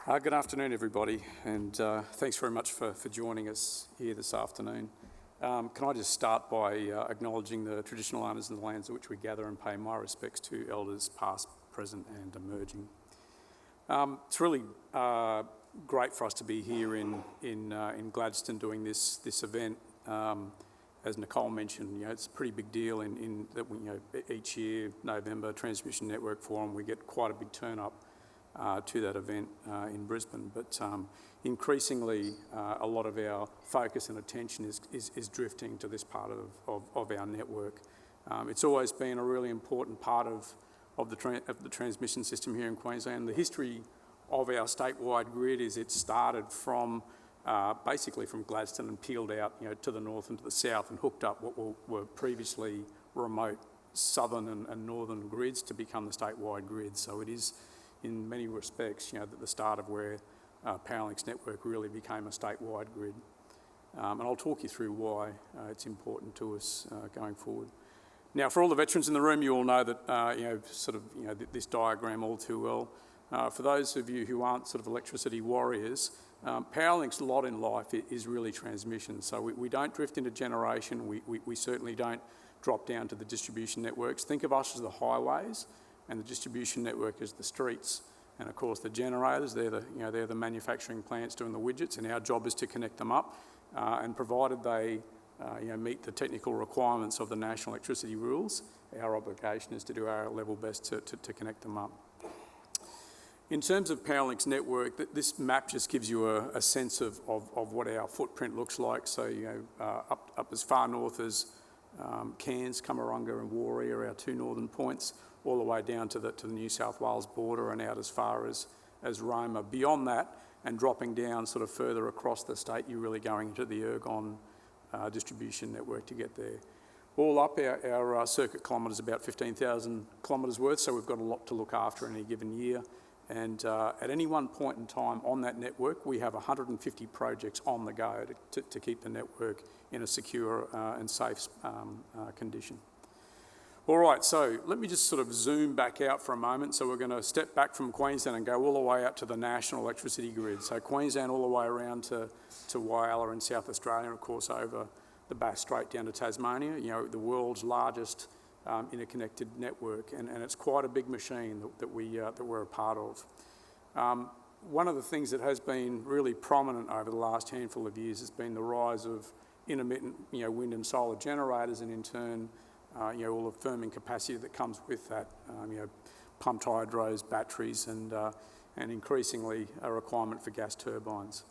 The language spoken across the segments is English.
Good afternoon, everybody, and thanks very much for joining us here this afternoon. Can I just start by acknowledging the traditional owners of the lands at which we gather and pay my respects to elders past, present and emerging. It's really great for us to be here in Gladstone doing this event. As Nicole mentioned, it's a pretty big deal in that each year, November, Transmission Network Forum, we get quite a big turn up to that event in Brisbane, but increasingly a lot of our focus and attention is drifting to this part of our network. It's always been a really important part of the transmission system here in Queensland. The history of our statewide grid is it started from basically from Gladstone and peeled out to the north and to the south and hooked up what were previously remote southern and northern grids to become the statewide grid. So it is, in many respects, the start of where Powerlink's network really became a statewide grid. And I'll talk you through why it's important to us going forward. Now, for all the veterans in the room, you all know that, this diagram all too well. For those of you who aren't sort of electricity warriors, Powerlink's lot in life is really transmission. So we don't drift into generation. We certainly don't drop down to the distribution networks. Think of us as the highways, and the distribution network is the streets, and of course the generators, they're the manufacturing plants doing the widgets, and our job is to connect them up, and provided they meet the technical requirements of the national electricity rules, our obligation is to do our level best to connect them up. In terms of Powerlink's network, this map just gives you a sense of what our footprint looks like. So up as far north as Cairns, Cummerunga and Warrie are our two northern points, all the way down to the New South Wales border and out as far as Roma. Beyond that, and dropping down sort of further across the state, you're really going into the Ergon distribution network to get there. All up, our circuit kilometres about 15,000 kilometres worth, so we've got a lot to look after in any given year. And at any one point in time on that network, we have 150 projects on the go to keep the network in a secure and safe condition. All right, so let me just sort of zoom back out for a moment. So we're going to step back from Queensland and go all the way out to the national electricity grid. So Queensland all the way around to Whyalla in South Australia, and of course over the Bass Strait down to Tasmania, the world's largest interconnected network, and it's quite a big machine that we're a part of. One of the things that has been really prominent over the last handful of years has been the rise of intermittent wind and solar generators, and in turn all the firming capacity that comes with that, pumped hydros, batteries, and increasingly a requirement for gas turbines.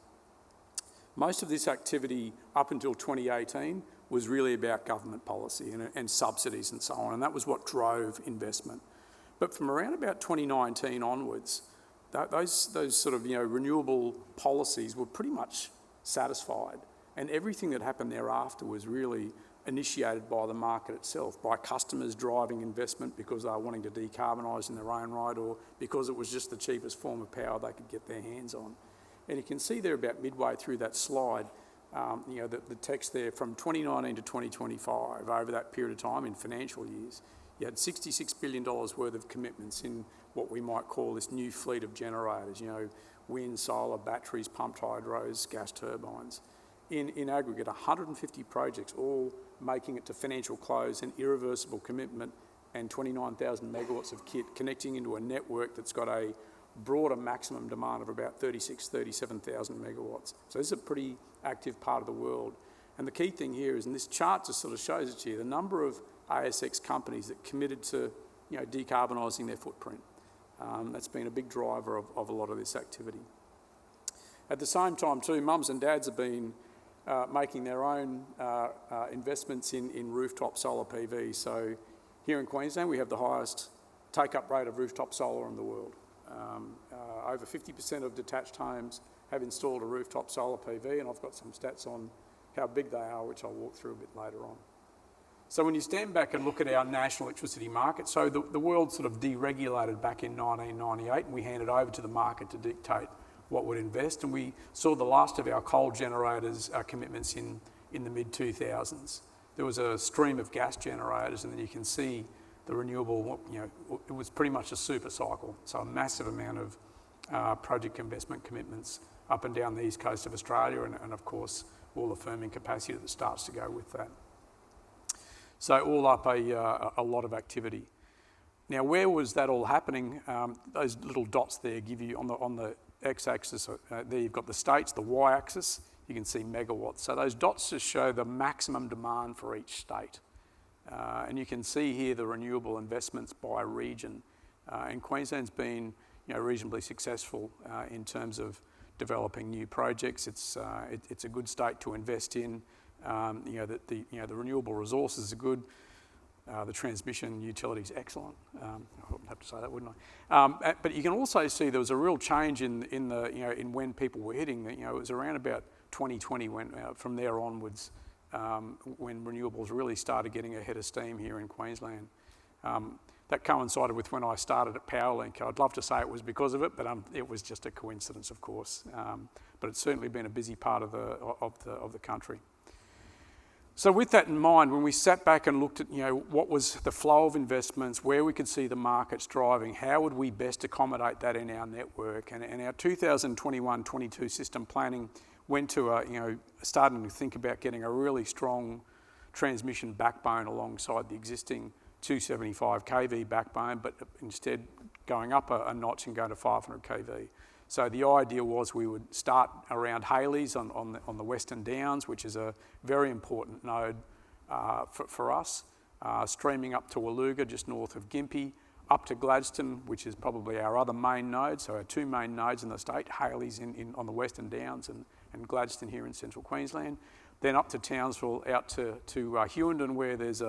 Most of this activity up until 2018 was really about government policy and subsidies and so on, and that was what drove investment. But from around about 2019 onwards, those sort of renewable policies were pretty much satisfied, and everything that happened thereafter was really initiated by the market itself, by customers driving investment because they were wanting to decarbonise in their own right, or because it was just the cheapest form of power they could get their hands on. And you can see there about midway through that slide, the text there from 2019 to 2025, over that period of time in financial years, you had $66 billion worth of commitments in what we might call this new fleet of generators, wind, solar, batteries, pumped hydros, gas turbines. In aggregate, 150 projects, all making it to financial close and irreversible commitment, and 29,000 megawatts of kit connecting into a network that's got a broader maximum demand of about 37,000 megawatts. So this is a pretty active part of the world. And the key thing here is, and this chart just sort of shows it to you, the number of ASX companies that committed to decarbonising their footprint. That's been a big driver of a lot of this activity. At the same time too, mums and dads have been making their own investments in rooftop solar PV. So here in Queensland, we have the highest take-up rate of rooftop solar in the world. Over 50% of detached homes have installed a rooftop solar PV, and I've got some stats on how big they are, which I'll walk through a bit later on. So when you stand back and look at our national electricity market, so the world sort of deregulated back in 1998, and we handed over to the market to dictate what would invest, and we saw the last of our coal generators commitments in the mid-2000s. There was a stream of gas generators, and then you can see the renewable, it was pretty much a super cycle, so a massive amount of project investment commitments up and down the east coast of Australia, and of course all the firming capacity that starts to go with that. So all up a lot of activity. Now, where was that all happening? Those little dots there give you on the x-axis. There you've got the states. The y-axis, you can see megawatts. So those dots just show the maximum demand for each state, and you can see here the renewable investments by region. And Queensland's been, reasonably successful in terms of developing new projects. It's a good state to invest in. The renewable resources are good. The transmission utility is excellent. I wouldn't have to say that, wouldn't I? But you can also see there was a real change in when people were hitting. It was around about 2020 when from there onwards when renewables really started getting ahead of steam here in Queensland. That coincided with when I started at Powerlink. I'd love to say it was because of it, but it was just a coincidence, of course. But it's certainly been a busy part of the country. So with that in mind, when we sat back and looked at what was the flow of investments, where we could see the markets driving, how would we best accommodate that in our network, and our 2021-22 system planning went to starting to think about getting a really strong transmission backbone alongside the existing 275 kV backbone, but instead going up a notch and going to 500 kV. So the idea was we would start around Haleys on the Western Downs, which is a very important node for us, streaming up to Waluga, just north of Gympie, up to Gladstone, which is probably our other main node. So our two main nodes in the state, Haleys on the Western Downs and Gladstone here in central Queensland. Then up to Townsville, out to Hughenden, where there's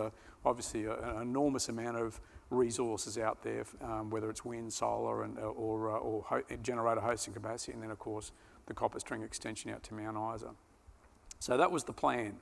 obviously an enormous amount of resources out there, whether it's wind, solar, or generator hosting capacity, and then of course the copper string extension out to Mount Isa. So that was the plan.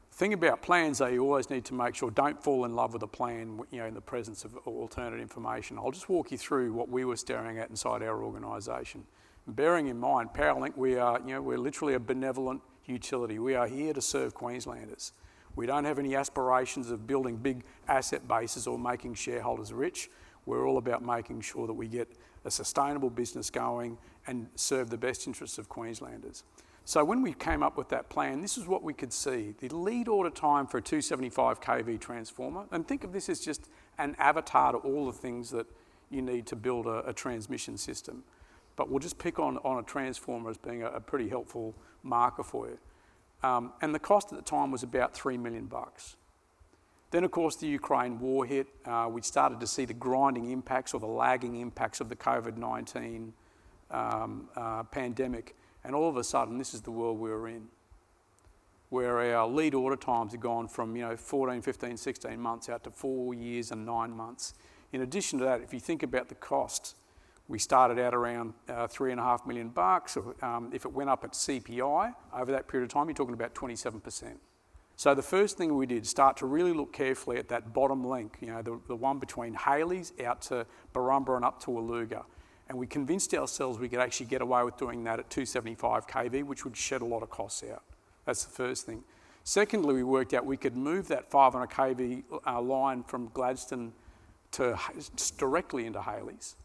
The thing about plans, though, you always need to make sure don't fall in love with a plan, in the presence of alternate information. I'll just walk you through what we were staring at inside our organisation. Bearing in mind, Powerlink, we're literally a benevolent utility. We are here to serve Queenslanders. We don't have any aspirations of building big asset bases or making shareholders rich. We're all about making sure that we get a sustainable business going and serve the best interests of Queenslanders. So when we came up with that plan, this is what we could see. The lead order time for a 275 kV transformer, and think of this as just an avatar to all the things that you need to build a transmission system. But we'll just pick on a transformer as being a pretty helpful marker for you. And the cost at the time was about $3 million. Then, of course, the Ukraine war hit. We started to see the grinding impacts or the lagging impacts of the COVID-19 pandemic. And all of a sudden, this is the world we were in, where our lead order times have gone from 14, 15, 16 months out to 4 years and 9 months. In addition to that, if you think about the cost, we started out around $3.5 million. If it went up at CPI over that period of time, you're talking about 27%. So the first thing we did, start to really look carefully at that bottom link, the one between Haleys out to Barumba and up to Waluga. And we convinced ourselves we could actually get away with doing that at 275 kV, which would shed a lot of costs out. That's the first thing. Secondly, we worked out we could move that 500 kV line from Gladstone directly into Haleys,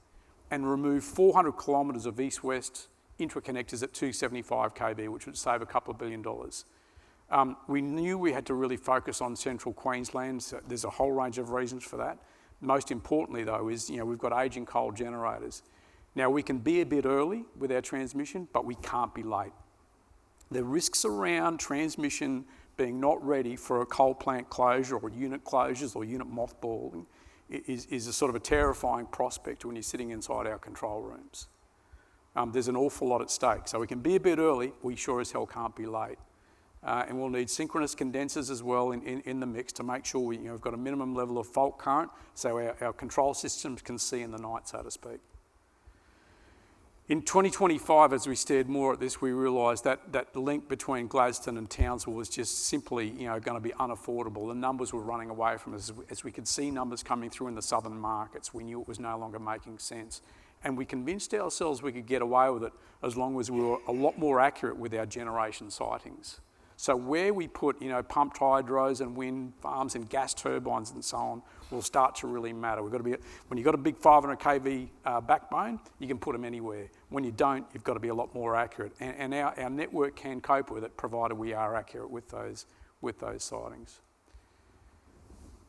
and remove 400 kilometres of east-west interconnectors at 275 kV, which would save a couple of $1 billion. We knew we had to really focus on central Queensland. So there's a whole range of reasons for that. Most importantly, though, is we've got ageing coal generators. Now, we can be a bit early with our transmission, but we can't be late. The risks around transmission being not ready for a coal plant closure or unit closures or unit mothballing is a sort of a terrifying prospect when you're sitting inside our control rooms. There's an awful lot at stake. So we can be a bit early, we sure as hell can't be late. And we'll need synchronous condensers as well in the mix to make sure we've got a minimum level of fault current so our control systems can see in the night, so to speak. In 2025, as we stared more at this, we realised that link between Gladstone and Townsville was just simply going to be unaffordable. The numbers were running away from us. As we could see numbers coming through in the southern markets, we knew it was no longer making sense. And we convinced ourselves we could get away with it as long as we were a lot more accurate with our generation sightings. So where we put, pumped hydros and wind farms and gas turbines and so on will start to really matter. When you've got a big 500 kV backbone, you can put them anywhere. When you don't, you've got to be a lot more accurate. And our network can cope with it, provided we are accurate with those sightings.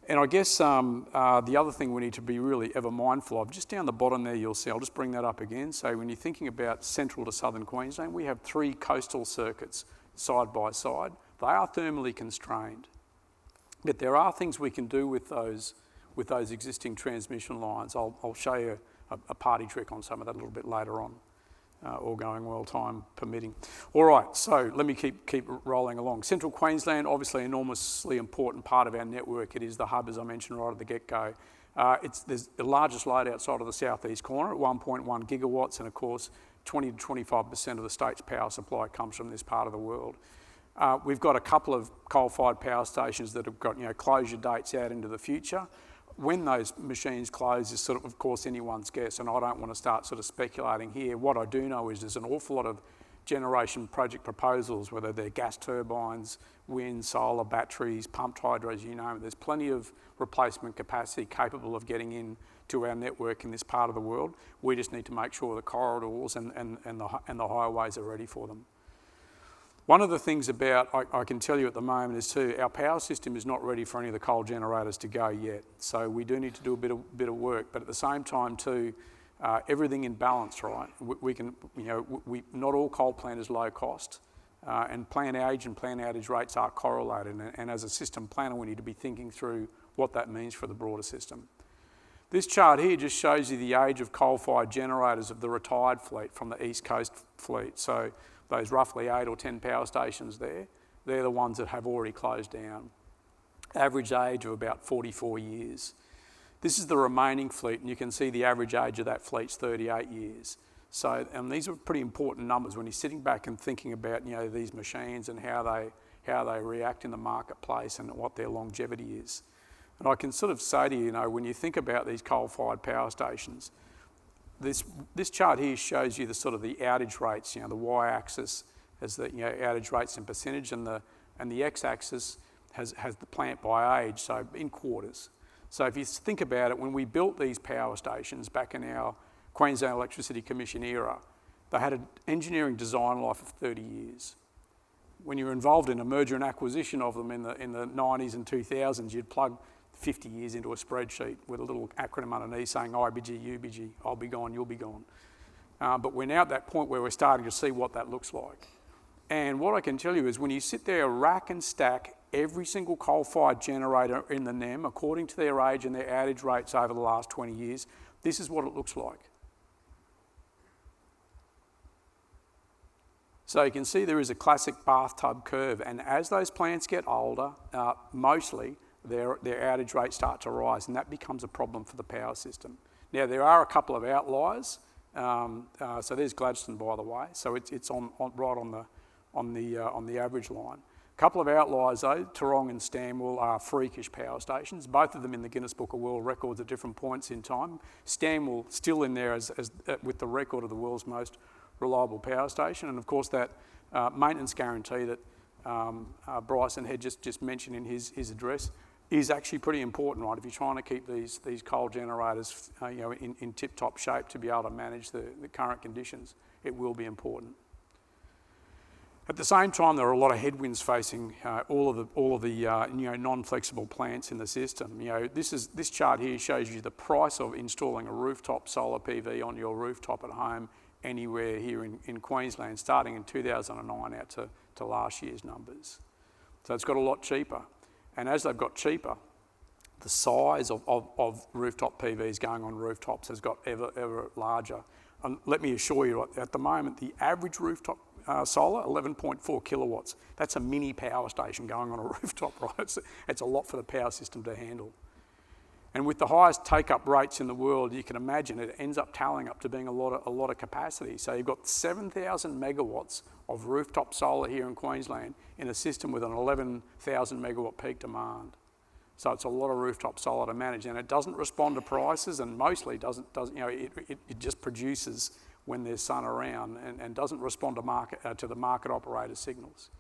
And I guess the other thing we need to be really ever mindful of, just down the bottom there you'll see, I'll just bring that up again. So when you're thinking about central to southern Queensland, we have 3 coastal circuits side by side. They are thermally constrained. But there are things we can do with those existing transmission lines. I'll show you a party trick on some of that a little bit later on, all going well, time permitting. All right, so let me keep rolling along. Central Queensland, obviously an enormously important part of our network. It is the hub, as I mentioned right at the get-go. There's the largest load outside of the southeast corner at 1.1 gigawatts, and of course 20 to 25% of the state's power supply comes from this part of the world. We've got a couple of coal-fired power stations that have got closure dates out into the future. When those machines close is sort of course, anyone's guess, and I don't want to start sort of speculating here. What I do know is there's an awful lot of generation project proposals, whether they're gas turbines, wind, solar, batteries, pumped hydros, you name it. There's plenty of replacement capacity capable of getting in to our network in this part of the world. We just need to make sure the corridors and the highways are ready for them. One of the things I can tell you at the moment is too, our power system is not ready for any of the coal generators to go yet. So we do need to do a bit of work, but at the same time too, everything in balance, right? Not all coal plant is low cost, and plant age and plant outage rates are correlated. And as a system planner, we need to be thinking through what that means for the broader system. This chart here just shows you the age of coal-fired generators of the retired fleet from the East Coast fleet. So those roughly 8 or 10 power stations there, they're the ones that have already closed down. Average age of about 44 years. This is the remaining fleet, and you can see the average age of that fleet's 38 years. So, and these are pretty important numbers when you're sitting back and thinking about these machines and how they react in the marketplace and what their longevity is. And I can sort of say to you, when you think about these coal-fired power stations, this chart here shows you the sort of the outage rates. The y-axis has the outage rates in percentage, and the x-axis has the plant by age, so in quarters. So if you think about it, when we built these power stations back in our Queensland Electricity Commission era, they had an engineering design life of 30 years. When you were involved in a merger and acquisition of them in the 90s and 2000s, you'd plug 50 years into a spreadsheet with a little acronym underneath saying IBG, UBG, I'll be gone, you'll be gone. But we're now at that point where we're starting to see what that looks like. And what I can tell you is when you sit there, rack and stack every single coal-fired generator in the NEM according to their age and their outage rates over the last 20 years, this is what it looks like. So you can see there is a classic bathtub curve, and as those plants get older, mostly, their outage rates start to rise, and that becomes a problem for the power system. Now, there are a couple of outliers. So there's Gladstone, by the way. So it's right on the average line. A couple of outliers, though, Tarong and Stanwell are freakish power stations, both of them in the Guinness Book of World Records at different points in time. Stanwell still in there as with the record of the world's most reliable power station, and of course that maintenance guarantee that Bryson had just mentioned in his address is actually pretty important, right? If you're trying to keep these coal generators in tip-top shape to be able to manage the current conditions, it will be important. At the same time, there are a lot of headwinds facing all of the non-flexible plants in the system. This chart here shows you the price of installing a rooftop solar PV on your rooftop at home anywhere here in Queensland, starting in 2009 out to last year's numbers. So it's got a lot cheaper. And as they've got cheaper, the size of rooftop PVs going on rooftops has got ever larger. And let me assure you, at the moment, the average rooftop solar, 11.4 kilowatts. That's a mini power station going on a rooftop, right? It's a lot for the power system to handle. And with the highest take-up rates in the world, you can imagine it ends up tallying up to being a lot of capacity. So you've got 7,000 megawatts of rooftop solar here in Queensland in a system with an 11,000 megawatt peak demand. So it's a lot of rooftop solar to manage, and it doesn't respond to prices, and mostly doesn't it just produces when there's sun around and doesn't respond to the market operator signals.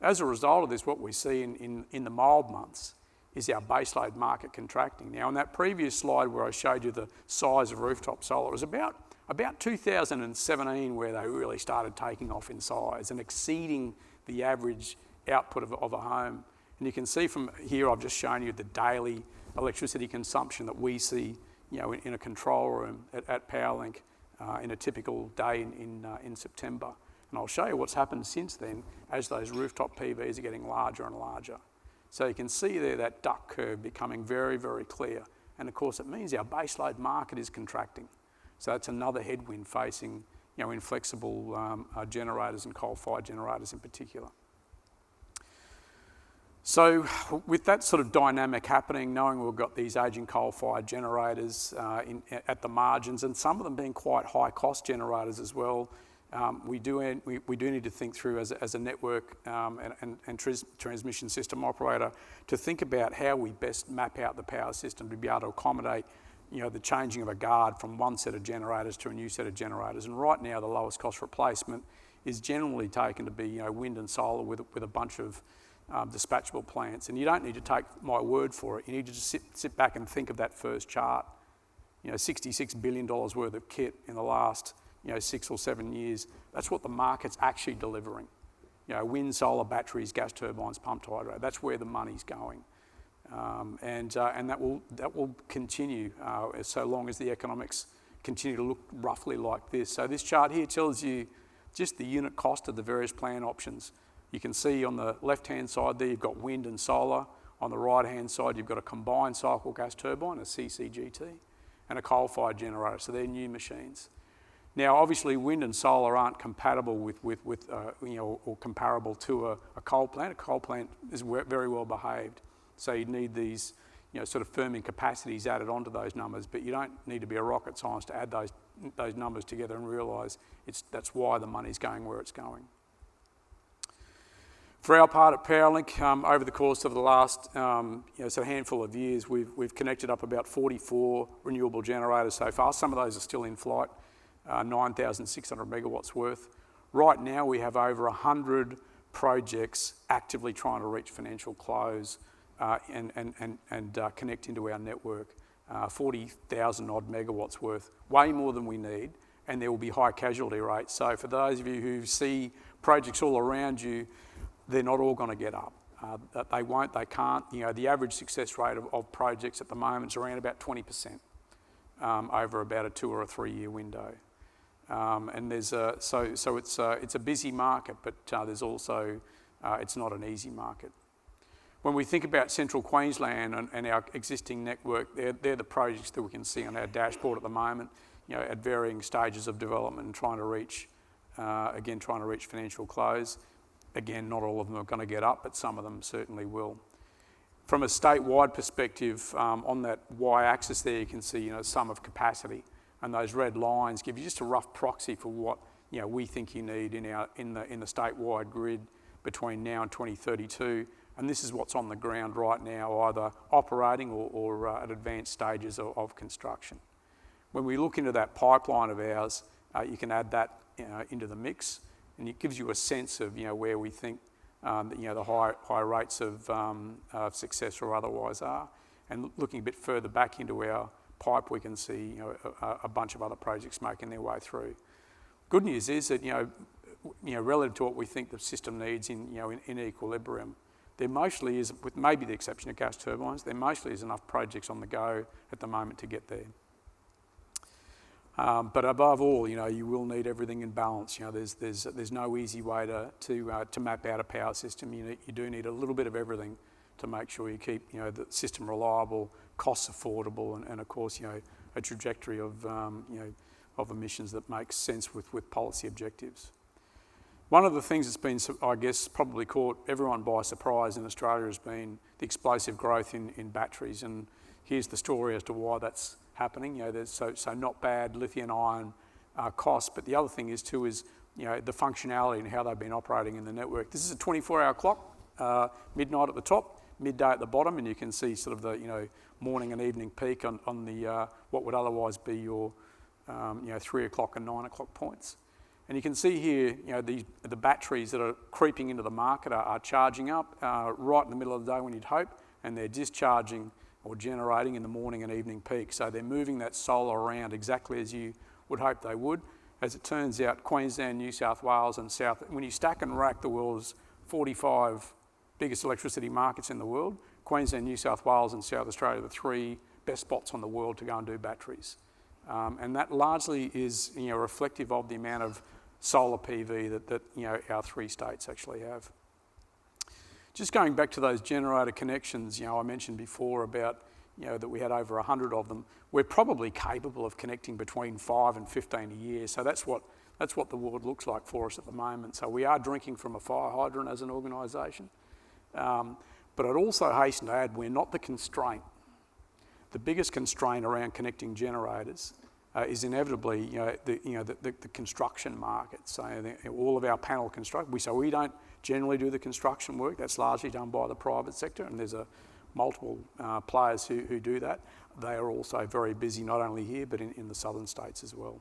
As a result of this, what we see in the mild months is our baseload market contracting. Now, on that previous slide where I showed you the size of rooftop solar, it was about 2017 where they really started taking off in size and exceeding the average output of a home. And you can see from here, I've just shown you the daily electricity consumption that we see, in a control room at PowerLink in a typical day in September. And I'll show you what's happened since then as those rooftop PVs are getting larger and larger. So you can see there that duck curve becoming very, very clear. And of course, it means our baseload market is contracting. So that's another headwind facing, inflexible generators and coal-fired generators in particular. So with that sort of dynamic happening, knowing we've got these aging coal-fired generators at the margins, and some of them being quite high-cost generators as well, we do need to think through as a network and transmission system operator to think about how we best map out the power system to be able to accommodate the changing of a guard from one set of generators to a new set of generators. And right now, the lowest cost replacement is generally taken to be wind and solar with a bunch of dispatchable plants. And you don't need to take my word for it. You need to just sit back and think of that first chart. $66 billion worth of kit in the last 6 or 7 years. That's what the market's actually delivering. Wind, solar, batteries, gas turbines, pumped hydro. That's where the money's going. And that will continue so long as the economics continue to look roughly like this. So this chart here tells you just the unit cost of the various plan options. You can see on the left-hand side there you've got wind and solar. On the right-hand side you've got a combined cycle gas turbine, a CCGT, and a coal-fired generator. So they're new machines. Now, obviously, wind and solar aren't compatible with or comparable to a coal plant. A coal plant is very well behaved. So you need these, sort of firming capacities added onto those numbers, but you don't need to be a rocket scientist to add those numbers together and realise that's why the money's going where it's going. For our part at PowerLink, over the course of the last handful of years, we've connected up about 44 renewable generators so far. Some of those are still in flight, 9,600 megawatts worth. Right now, we have over 100 projects actively trying to reach financial close and connect into our network. 40,000 odd megawatts worth, way more than we need, and there will be high casualty rates. So for those of you who see projects all around you, they're not all going to get up. They won't, they can't. The average success rate of projects at the moment is around about 20% over about a 2 or a 3 year window. And there's so it's a busy market, but there's also it's not an easy market. When we think about Central Queensland and our existing network, they're the projects that we can see on our dashboard at the moment, at varying stages of development and trying to reach financial close. Again, not all of them are going to get up, but some of them certainly will. From a statewide perspective, on that y-axis there, you can see sum of capacity, and those red lines give you just a rough proxy for what we think you need in the statewide grid between now and 2032. And this is what's on the ground right now, either operating or at advanced stages of construction. When we look into that pipeline of ours, you can add that into the mix, and it gives you a sense of where we think the high rates of success or otherwise are. And looking a bit further back into our pipe, we can see a bunch of other projects making their way through. Good news is that relative to what we think the system needs in equilibrium, there mostly is, with maybe the exception of gas turbines, there mostly is enough projects on the go at the moment to get there. But above all, you will need everything in balance. There's no easy way to map out a power system. You do need a little bit of everything to make sure you keep the system reliable, costs affordable, and of course a trajectory of emissions that makes sense with policy objectives. One of the things that's been, I guess, probably caught everyone by surprise in Australia has been the explosive growth in batteries, and here's the story as to why that's happening. There's so not bad lithium-ion costs, but the other thing is the functionality and how they've been operating in the network. This is a 24-hour clock, midnight at the top, midday at the bottom, and you can see sort of the morning and evening peak on the what would otherwise be your 3 o'clock and 9 o'clock points. And you can see here, the batteries that are creeping into the market are charging up right in the middle of the day when you'd hope, and they're discharging or generating in the morning and evening peak. So they're moving that solar around exactly as you would hope they would. As it turns out, Queensland, New South Wales and when you stack and rack the world's 45 biggest electricity markets in the world, Queensland, New South Wales and South Australia are the 3 best spots on the world to go and do batteries. And that largely is reflective of the amount of solar PV that our 3 states actually have. Just going back to those generator connections, I mentioned before about that we had over 100 of them. We're probably capable of connecting between 5 and 15 a year. So that's what the world looks like for us at the moment. So we are drinking from a fire hydrant as an organisation. But I'd also hasten to add, we're not the constraint. The biggest constraint around connecting generators is inevitably the construction market. So all of our panel construction, so we don't generally do the construction work. That's largely done by the private sector, and there's multiple players who do that. They are also very busy, not only here, but in the southern states as well.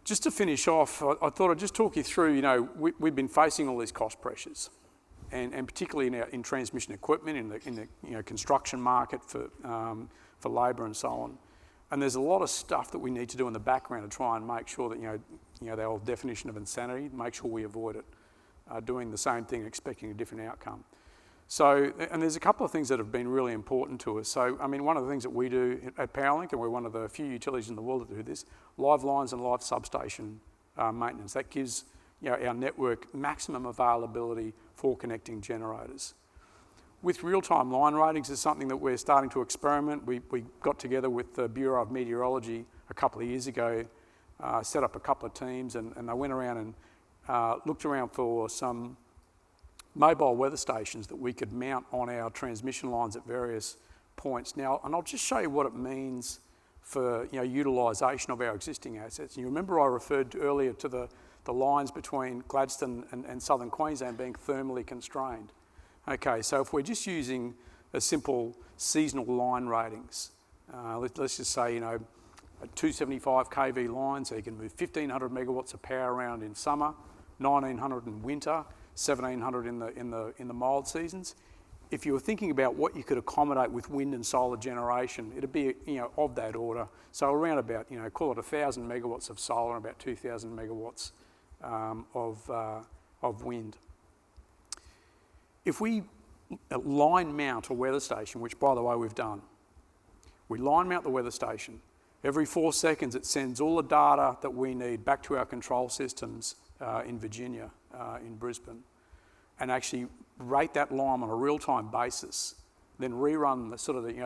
Just to finish off, I thought I'd just talk you through, we've been facing all these cost pressures, and particularly in transmission equipment, in the construction market for labour and so on. And there's a lot of stuff that we need to do in the background to try and make sure that, the old definition of insanity, make sure we avoid it. Doing the same thing, expecting a different outcome. So, and there's a couple of things that have been really important to us. So, one of the things that we do at Powerlink, and we're one of the few utilities in the world that do this, live lines and live substation maintenance. That gives our network maximum availability for connecting generators. With real-time line ratings is something that we're starting to experiment. We got together with the Bureau of Meteorology a couple of years ago, set up a couple of teams, and they went around and looked around for some mobile weather stations that we could mount on our transmission lines at various points. Now, and I'll just show you what it means for utilisation of our existing assets. And you remember I referred earlier to the lines between Gladstone and southern Queensland being thermally constrained. Okay, so if we're just using a simple seasonal line ratings, let's just say, a 275 kV line, so you can move 1,500 megawatts of power around in summer, 1,900 in winter, 1,700 in the mild seasons. If you were thinking about what you could accommodate with wind and solar generation, it'd be of that order. So around about call it 1,000 megawatts of solar and about 2,000 megawatts of wind. If we line mount a weather station, which by the way we've done, we line mount the weather station. Every 4 seconds it sends all the data that we need back to our control systems in Virginia, in Brisbane, and actually rate that line on a real-time basis, then rerun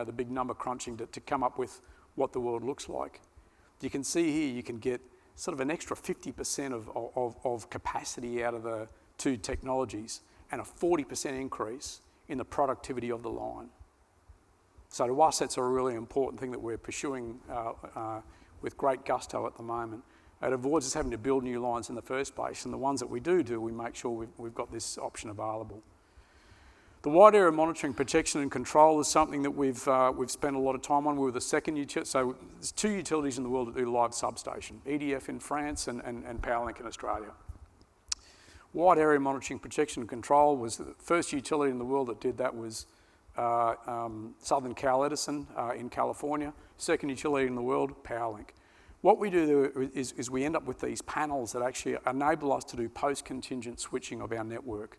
the big number crunching to come up with what the world looks like. You can see here you can get sort of an extra 50% of capacity out of the 2 technologies, and a 40% increase in the productivity of the line. So to us, that's a really important thing that we're pursuing with great gusto at the moment. It avoids us having to build new lines in the first place, and the ones that we do, we make sure we've got this option available. The wide area monitoring, protection and control is something that we've spent a lot of time on. We were the second utility, so there's 2 utilities in the world that do live substation, EDF in France and Powerlink in Australia. Wide area monitoring, protection and control was the first utility in the world that did that was Southern Cal Edison in California. Second utility in the world, Powerlink. What we do is we end up with these panels that actually enable us to do post-contingent switching of our network.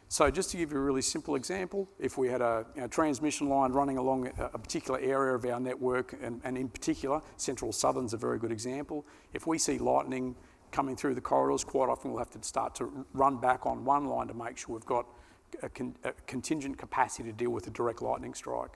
So just to give you a really simple example, if we had a transmission line running along a particular area of our network, and in particular, Central Southern's a very good example, if we see lightning coming through the corridors, quite often we'll have to start to run back on one line to make sure we've got a contingent capacity to deal with a direct lightning strike.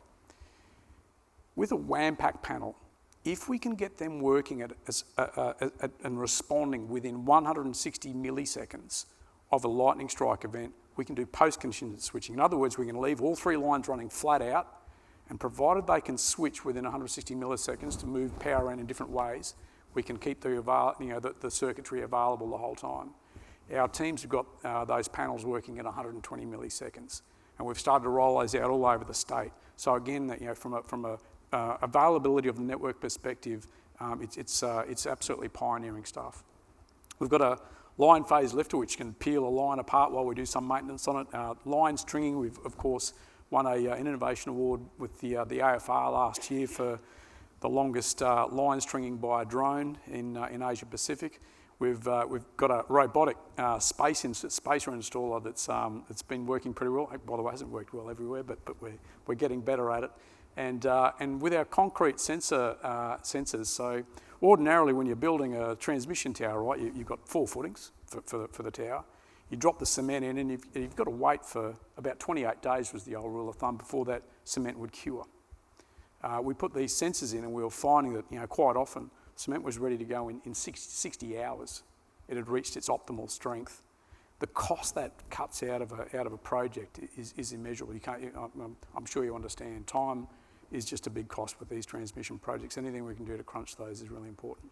With a WAMPAC panel, if we can get them working and responding within 160 milliseconds of a lightning strike event, we can do post-contingent switching. In other words, we can leave all 3 lines running flat out, and provided they can switch within 160 milliseconds to move power around in different ways, we can keep the circuitry available the whole time. Our teams have got those panels working at 120 milliseconds, and we've started to roll those out all over the state. So again, from a availability of the network perspective, it's absolutely pioneering stuff. We've got a line phase lifter which can peel a line apart while we do some maintenance on it. Line stringing, we've of course won an innovation award with the AFR last year for the longest line stringing by a drone in Asia Pacific. We've got a robotic spacer installer that's been working pretty well. By the way, it hasn't worked well everywhere, but we're getting better at it. And with our concrete sensors, so ordinarily when you're building a transmission tower, right, you've got 4 footings for the tower. You drop the cement in, and you've got to wait for about 28 days was the old rule of thumb before that cement would cure. We put these sensors in, and we were finding that quite often cement was ready to go in 60 hours. It had reached its optimal strength. The cost that cuts out of a project is immeasurable. I'm sure you understand. Time is just a big cost with these transmission projects. Anything we can do to crunch those is really important.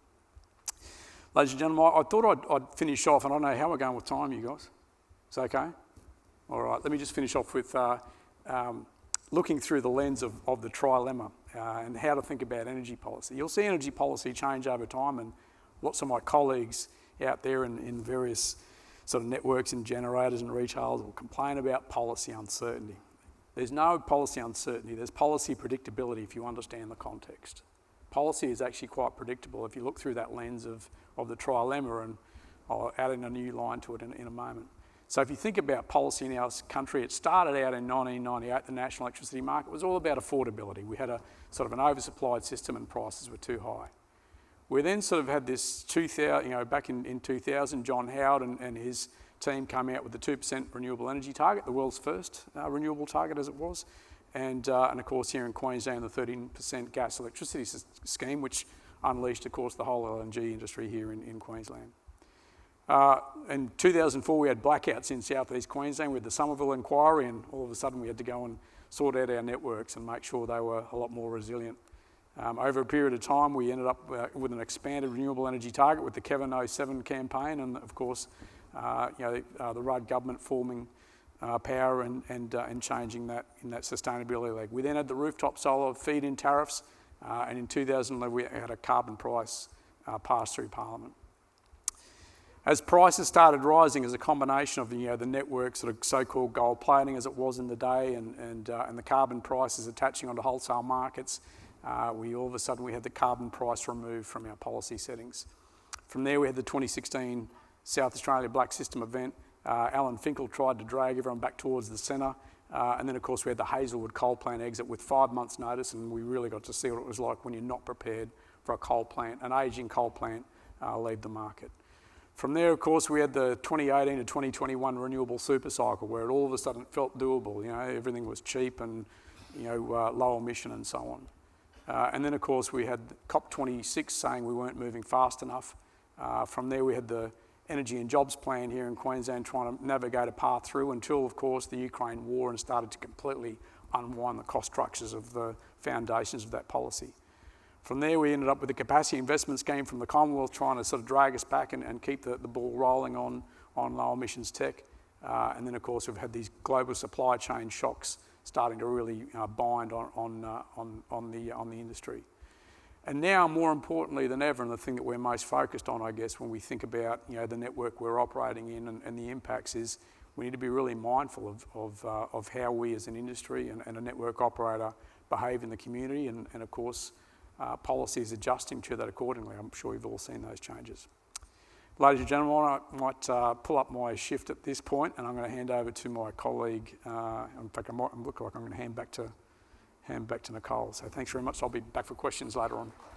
Ladies and gentlemen, I thought I'd finish off, and I don't know how we're going with time, you guys. Is that okay? All right, let me just finish off with looking through the lens of the trilemma and how to think about energy policy. You'll see energy policy change over time, and lots of my colleagues out there in various sort of networks and generators and retailers will complain about policy uncertainty. There's no policy uncertainty, there's policy predictability if you understand the context. Policy is actually quite predictable if you look through that lens of the trilemma, and I'll add in a new line to it in a moment. So if you think about policy in our country, it started out in 1998, the national electricity market was all about affordability. We had a sort of an oversupplied system and prices were too high. We then sort of had this 2000, back in 2000, John Howard and his team came out with the 2% renewable energy target, the world's first renewable target as it was. And of course here in Queensland, the 13% gas electricity scheme, which unleashed, of course, the whole LNG industry here in Queensland. In 2004, we had blackouts in southeast Queensland with the Somerville inquiry, and all of a sudden we had to go and sort out our networks and make sure they were a lot more resilient. Over a period of time, we ended up with an expanded renewable energy target with the Kevin 07 campaign, and of course, the Rudd government forming power and changing that in that sustainability leg. We then had the rooftop solar feed-in tariffs, and in 2011 we had a carbon price pass through Parliament. As prices started rising as a combination of the network sort of so-called gold plating as it was in the day, and the carbon prices attaching onto wholesale markets, we all of a sudden we had the carbon price removed from our policy settings. From there we had the 2016 South Australia Black System event. Alan Finkel tried to drag everyone back towards the centre, and then of course we had the Hazelwood coal plant exit with 5 months notice, and we really got to see what it was like when you're not prepared for a coal plant, an ageing coal plant, leave the market. From there, of course, we had the 2018 to 2021 renewable super cycle where it all of a sudden felt doable. Everything was cheap and low emission and so on. And then, of course, we had COP26 saying we weren't moving fast enough. From there, we had the Energy and Jobs Plan here in Queensland trying to navigate a path through until, of course, the Ukraine war and started to completely unwind the cost structures of the foundations of that policy. From there, we ended up with the capacity investment scheme from the Commonwealth trying to sort of drag us back and keep the ball rolling on low emissions tech. And then, of course, we've had these global supply chain shocks starting to really bind on the industry. And now, more importantly than ever, and the thing that we're most focused on, I guess, when we think about the network we're operating in and the impacts is we need to be really mindful of how we as an industry and a network operator behave in the community, and of course, policy is adjusting to that accordingly. I'm sure you've all seen those changes. Ladies and gentlemen, I might pull up my shift at this point, and I'm going to hand over to my colleague. In fact, I look like I'm going to hand back to Nicole. So thanks very much. I'll be back for questions later on.